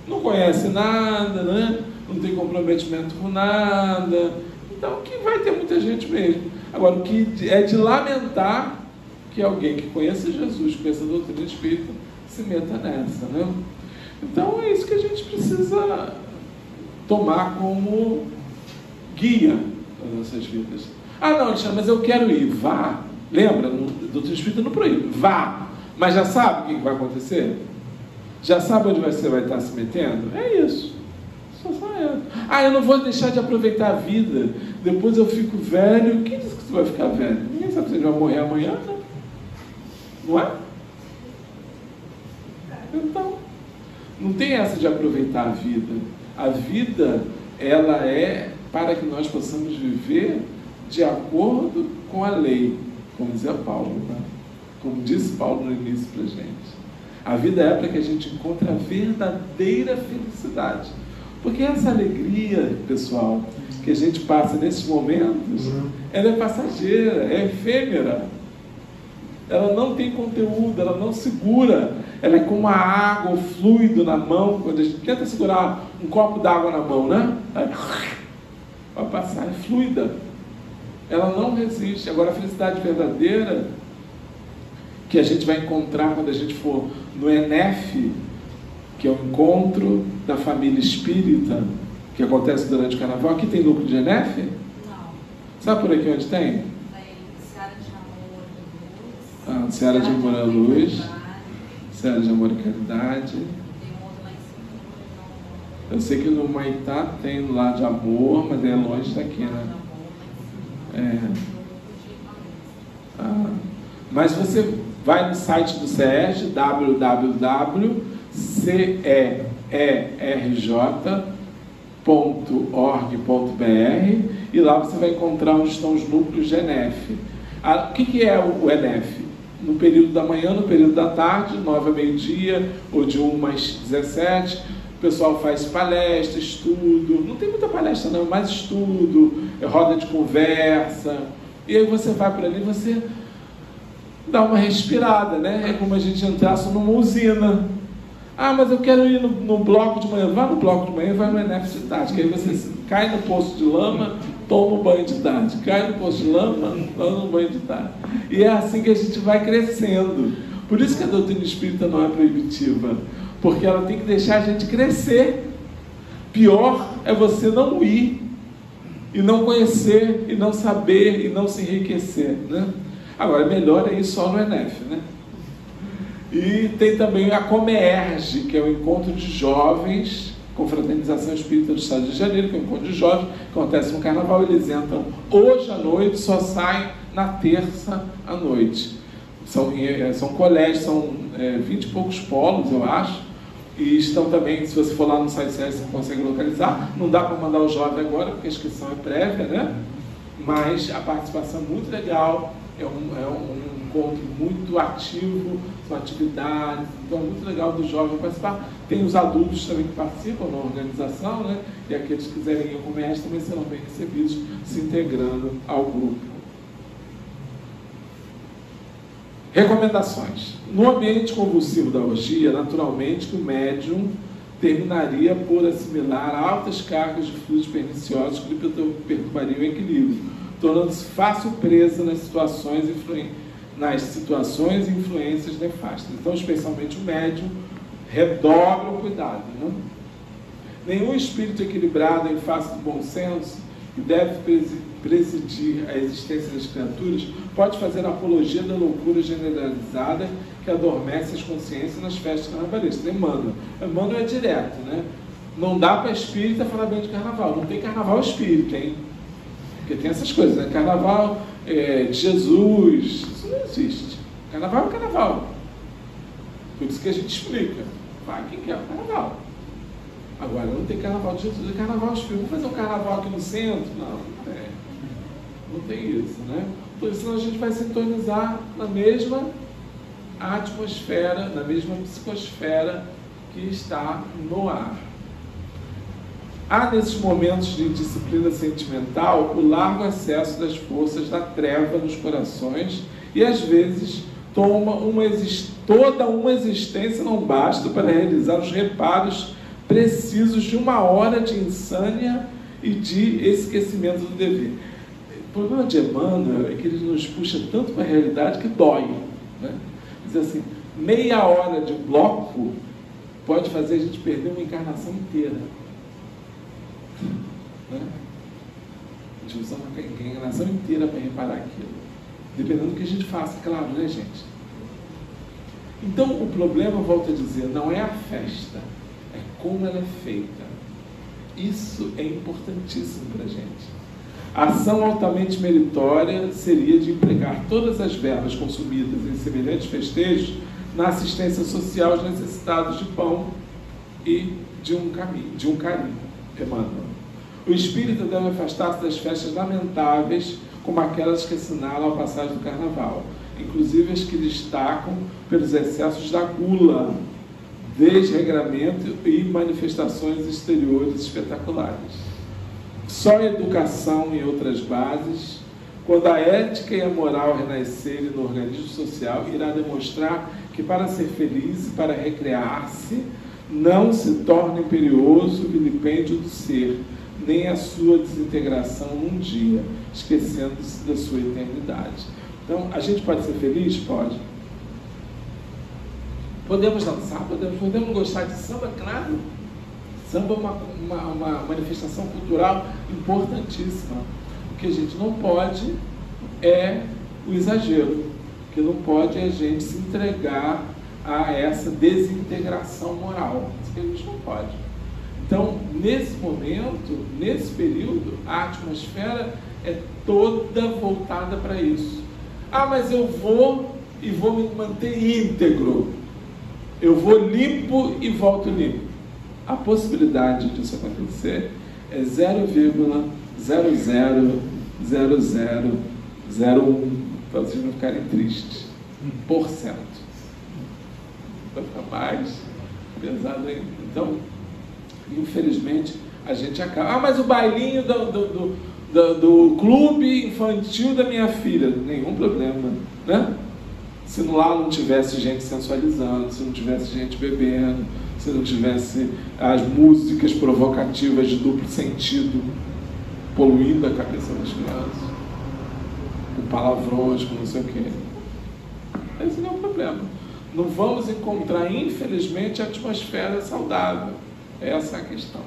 não conhece nada, né? Não tem comprometimento com nada, então que vai ter muita gente mesmo. Agora, o que é de lamentar que alguém que conheça Jesus, conheça a doutrina espírita, se meta nessa, né? Então é isso que a gente precisa tomar como guia das nossas vidas. Não, Alexandre, mas eu quero ir. Vá. Lembra? A doutrina espírita não proíbe. Vá. Mas já sabe o que vai acontecer? Já sabe onde você vai estar se metendo? É isso. Só entra. Eu não vou deixar de aproveitar a vida. Depois eu fico velho. Quem disse que você vai ficar velho? Ninguém sabe se você vai morrer amanhã, né? Não é? Então, não tem essa de aproveitar a vida. A vida, ela é para que nós possamos viver de acordo com a lei, como dizia Paulo, né? Como disse Paulo no início para a gente. A vida é para que a gente encontre a verdadeira felicidade. Porque essa alegria, pessoal, que a gente passa nesses momentos, ela é passageira, é efêmera. Ela não tem conteúdo, ela não segura. Ela é como a água, o fluido na mão. Quando a gente tenta segurar um copo d'água na mão, né? Vai passar, é fluida. Ela não resiste. Agora, a felicidade verdadeira, que a gente vai encontrar quando a gente for no ENEF, que é o encontro da família espírita, que acontece durante o carnaval. Aqui tem núcleo de ENEF? Não. Sabe por aqui onde tem? Seara de Amor e Luz. Ah, Seara de Amor e Luz. Seara de Amor e Caridade. Tem um outro lá em cima. Eu sei que no Maitá tem lá de Amor, mas é longe daqui, né? Mas você vai no site do CERJ, www.cerj.org.br, e lá você vai encontrar onde estão os núcleos de ENEF. O que é o ENEF? No período da manhã, no período da tarde, 9 a meio-dia, ou de 1 às 17, o pessoal faz palestra, estudo. Não tem muita palestra não, mas estudo, roda de conversa. E aí você vai por ali e você dá uma respirada, né? É como a gente entrasse numa usina. Ah, mas eu quero ir no bloco de manhã. Vá no bloco de manhã e vai no ENEF de tarde, que aí você cai no poço de lama, toma um banho de tarde. Cai no poço de lama, toma um banho de tarde. E é assim que a gente vai crescendo. Por isso que a doutrina espírita não é proibitiva, porque ela tem que deixar a gente crescer. Pior é você não ir, e não conhecer, e não saber, e não se enriquecer, né? Agora, melhor é ir só no ENEF, né? E tem também a Comerge, que é o encontro de jovens, Confraternização Espírita do Estado de Janeiro, que é um encontro de jovens, que acontece no Carnaval. Eles entram hoje à noite, só saem na terça à noite. São colégios, são 20 e poucos polos, eu acho, e estão também, se você for lá no site você consegue localizar. Não dá para mandar o jovem agora, porque a inscrição é prévia, né? Mas a participação é muito legal, é um encontro muito ativo, são atividades, então é muito legal do jovem participar. Tem os adultos também que participam na organização, né? E aqueles que quiserem ir ao comércio também serão bem recebidos, se integrando ao grupo. Recomendações. No ambiente convulsivo da orgia, naturalmente que o médium terminaria por assimilar altas cargas de fluidos perniciosos que lhe perturbariam o equilíbrio, tornando-se fácil presa nas situações e influências nefastas. Então, especialmente o médium, redobra o cuidado, né? Nenhum espírito equilibrado em face do bom senso, que deve presidir a existência das criaturas, pode fazer apologia da loucura generalizada que adormece as consciências nas festas carnavalescas. Emmanuel é direto, né? Não dá para espírita falar bem de carnaval. Não tem carnaval espírita, hein? Porque tem essas coisas, né? Carnaval de Jesus, isso não existe. Carnaval é carnaval. Por isso que a gente explica. Vai quem quer o carnaval. Agora, não tem carnaval de Jesus, é carnaval espírita. Vamos fazer um carnaval aqui no centro? Não tem. Não tem isso, né? Porque senão a gente vai sintonizar na mesma atmosfera, na mesma psicosfera que está no ar. Há nesses momentos de disciplina sentimental o largo acesso das forças da treva nos corações e às vezes toda uma existência não basta para realizar os reparos precisos de 1 hora de insânia e de esquecimento do dever. O problema de Emmanuel é que ele nos puxa tanto para a realidade que dói, né? Diz assim, meia hora de bloco pode fazer a gente perder uma encarnação inteira, né? A gente usa uma encarnação inteira para reparar aquilo, dependendo do que a gente faça, claro, né, gente? Então, o problema, volto a dizer, não é a festa, é como ela é feita. Isso é importantíssimo para a gente. A ação altamente meritória seria de empregar todas as verbas consumidas em semelhantes festejos na assistência social aos necessitados de pão e de um carinho. Emmanuel. O espírita deve afastar-se das festas lamentáveis, como aquelas que assinalam a passagem do carnaval, inclusive as que destacam pelos excessos da gula, desregramento e manifestações exteriores espetaculares. Só a educação e outras bases, quando a ética e a moral renascerem no organismo social, irá demonstrar que para ser feliz e para recrear-se, não se torna imperioso o vilipêndio do ser, nem a sua desintegração num dia, esquecendo-se da sua eternidade. Então, a gente pode ser feliz? Pode. Podemos dançar? Podemos gostar de samba? Claro. Samba é uma manifestação cultural importantíssima. O que a gente não pode é o exagero. O que não pode é a gente se entregar a essa desintegração moral. Isso que a gente não pode. Então, nesse momento, nesse período, a atmosfera é toda voltada para isso. Ah, mas eu vou e vou me manter íntegro. Eu vou limpo e volto limpo. A possibilidade disso acontecer é 0,000001, para vocês não ficarem tristes, por cento. Vai ficar mais pesado ainda. Então, infelizmente, a gente acaba. Ah, mas o bailinho do clube infantil da minha filha, nenhum problema, né? Se lá não tivesse gente sensualizando, se não tivesse gente bebendo, se não tivesse as músicas provocativas de duplo sentido poluindo a cabeça das crianças, com palavrões, com não sei o quê. Esse não é o problema. Não vamos encontrar, infelizmente, a atmosfera saudável. Essa é a questão.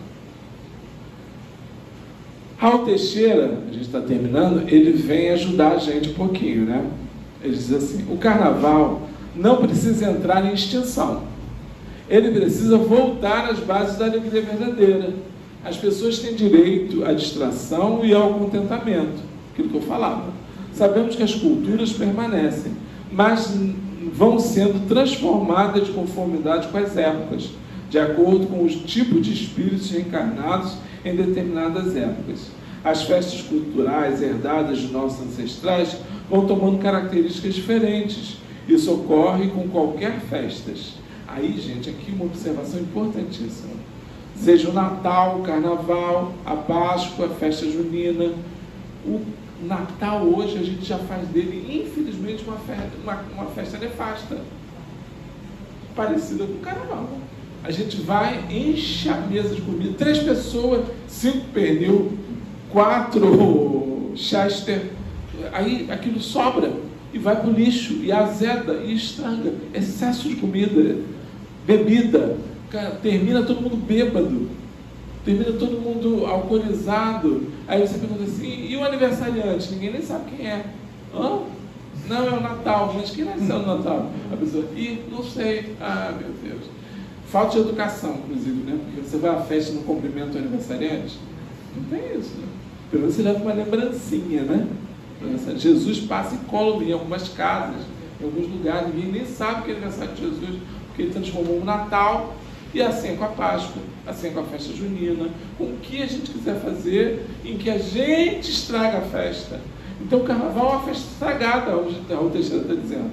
Raul Teixeira, a gente está terminando, ele vem ajudar a gente um pouquinho, né? Ele diz assim: o carnaval não precisa entrar em extinção. Ele precisa voltar às bases da alegria verdadeira. As pessoas têm direito à distração e ao contentamento, aquilo que eu falava. Sabemos que as culturas permanecem, mas vão sendo transformadas de conformidade com as épocas, de acordo com os tipos de espíritos reencarnados em determinadas épocas. As festas culturais herdadas de nossos ancestrais vão tomando características diferentes. Isso ocorre com qualquer festas. Aí, gente, aqui uma observação importantíssima. Seja o Natal, o Carnaval, a Páscoa, a festa junina. O Natal hoje a gente já faz dele, infelizmente, uma festa nefasta, parecida com o Carnaval. A gente vai, enche a mesa de comida, 3 pessoas, 5 pernil, 4 chester, aí aquilo sobra e vai para o lixo, e azeda, e estraga. Excesso de comida, bebida, cara, termina todo mundo bêbado, termina todo mundo alcoolizado. Aí você pergunta assim: e o aniversariante? Ninguém nem sabe quem é. Hã? Não, é o Natal. Mas quem nasceu no Natal? A pessoa: não sei. Ah, meu Deus. Falta de educação, inclusive, né? Porque você vai à festa e não cumprimenta o aniversariante. Não tem isso, né? Pelo menos você leva uma lembrancinha, né? Jesus passa incólume em algumas casas, em alguns lugares. Ninguém nem sabe que é aniversário de Jesus, porque ele transformou o Natal. E assim é com a Páscoa, assim é com a festa junina, com o que a gente quiser fazer, em que a gente estraga a festa. Então o Carnaval é uma festa estragada, o Teixeira está dizendo.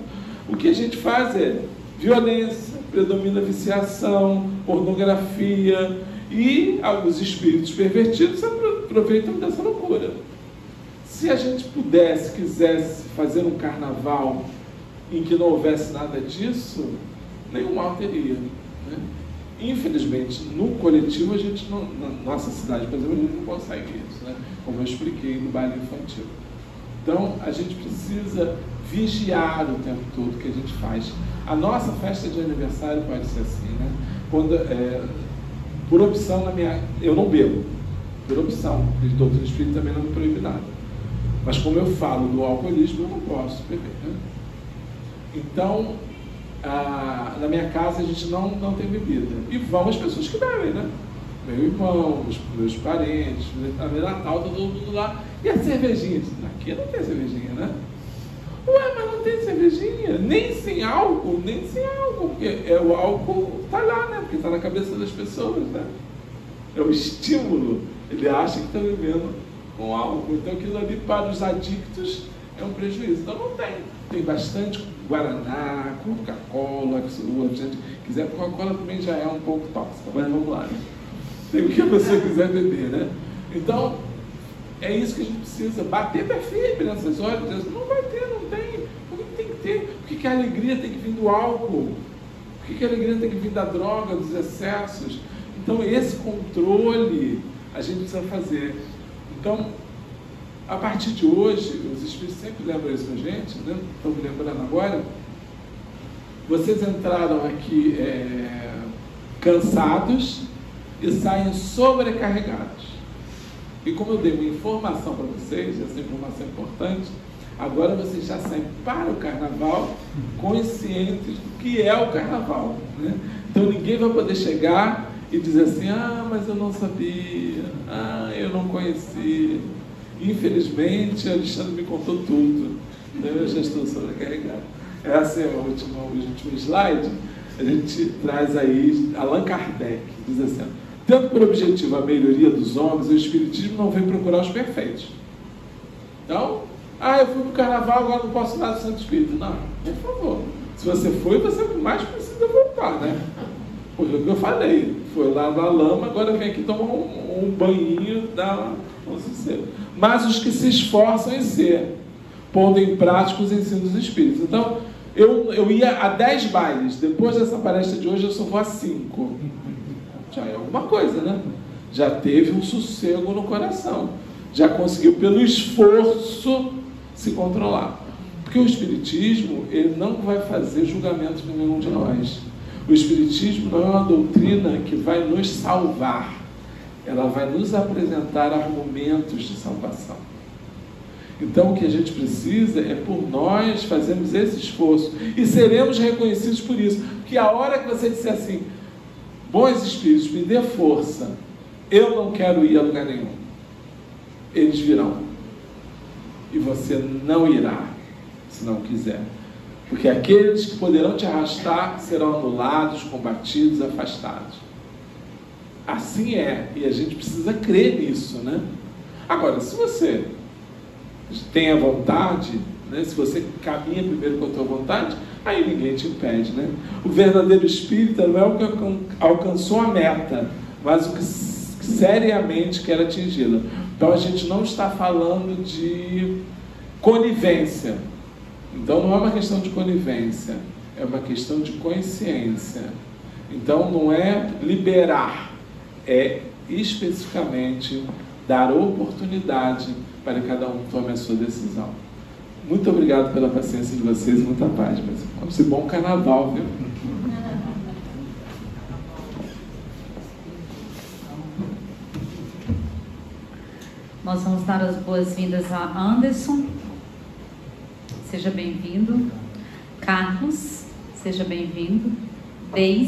O que a gente faz é violência, predomina viciação, pornografia, e alguns espíritos pervertidos aproveitam dessa loucura. Se a gente pudesse, quisesse fazer um Carnaval em que não houvesse nada disso, nenhum mal teria, né? Infelizmente, no coletivo, a gente não, na nossa cidade, por exemplo, a gente não consegue isso, né? Como eu expliquei no baile infantil. Então, a gente precisa vigiar o tempo todo o que a gente faz. A nossa festa de aniversário pode ser assim, né? Quando, por opção, eu não bebo, por opção, porque o doutor Espírito também não me proíbe nada. Mas como eu falo do alcoolismo, eu não posso beber, né? Então, na minha casa a gente não tem bebida. E vão as pessoas que bebem, né? meu irmão, os meus parentes, no Natal, todo mundo lá. E a cervejinha? Aqui não tem cervejinha, né? Ué, mas não tem cervejinha? Nem sem álcool, porque o álcool está lá, né? Porque está na cabeça das pessoas, né? É o estímulo. Ele acha que está bebendo com álcool. Então aquilo ali para os adictos é um prejuízo. Então não tem. Tem bastante Guaraná, Coca-Cola, se a gente quiser. Coca-Cola também já é um pouco tóxica, mas vamos lá, né? Tem o que a pessoa quiser beber, né? Então, é isso que a gente precisa. Bater pé firme nessas horas. Não vai ter, não tem. Por que tem que ter? Por que a alegria tem que vir do álcool? Por que a alegria tem que vir da droga, dos excessos? Então, esse controle a gente precisa fazer. Então, a partir de hoje, os Espíritos sempre lembram isso pra gente, né? Estão me lembrando agora. Vocês entraram aqui cansados e saem sobrecarregados. E como eu dei uma informação para vocês, essa informação é importante, agora vocês já saem para o Carnaval conscientes do que é o Carnaval, né? Então ninguém vai poder chegar e dizer assim, mas eu não sabia, eu não conhecia. Infelizmente, Alexandre me contou tudo, então eu já estou sobrecarregado. Essa é o último slide. A gente traz aí Allan Kardec, diz assim, tendo por objetivo a melhoria dos homens, o Espiritismo não vem procurar os perfeitos. Então, eu fui para o Carnaval, agora não posso dar do Santo Espírito. Não, por favor. Se você foi, você mais precisa voltar, né? Porque o que eu falei, foi lá na lama, agora vem aqui tomar um banhinho, dá um sossego. Mas os que se esforçam em ser, pondo em prática os ensinos dos Espíritos. Então, eu ia a 10 bailes, depois dessa palestra de hoje eu só vou a 5. Já é alguma coisa, né? Já teve um sossego no coração. Já conseguiu, pelo esforço, se controlar. Porque o Espiritismo, ele não vai fazer julgamento de nenhum de nós. O Espiritismo não é uma doutrina que vai nos salvar. Ela vai nos apresentar argumentos de salvação. Então, o que a gente precisa é por nós fazermos esse esforço. E seremos reconhecidos por isso. Porque a hora que você disser assim, bons espíritos, me dê força, eu não quero ir a lugar nenhum, eles virão. E você não irá, se não quiser. Porque aqueles que poderão te arrastar serão anulados, combatidos, afastados. Assim é, e a gente precisa crer nisso, né? Agora, se você tem a vontade, né? Se você caminha primeiro com a tua vontade, aí ninguém te impede, né? O verdadeiro espírita não é o que alcançou a meta, mas o que seriamente quer atingi-la. Então a gente não está falando de conivência. Então não é uma questão de conivência, é uma questão de consciência. Então não é liberar, é especificamente dar oportunidade para que cada um tome a sua decisão. Muito obrigado pela paciência de vocês, muita paz, meus irmãos. E bom Carnaval, viu? Nós vamos dar as boas-vindas a Anderson. Seja bem-vindo. Carlos, seja bem-vindo. Deise.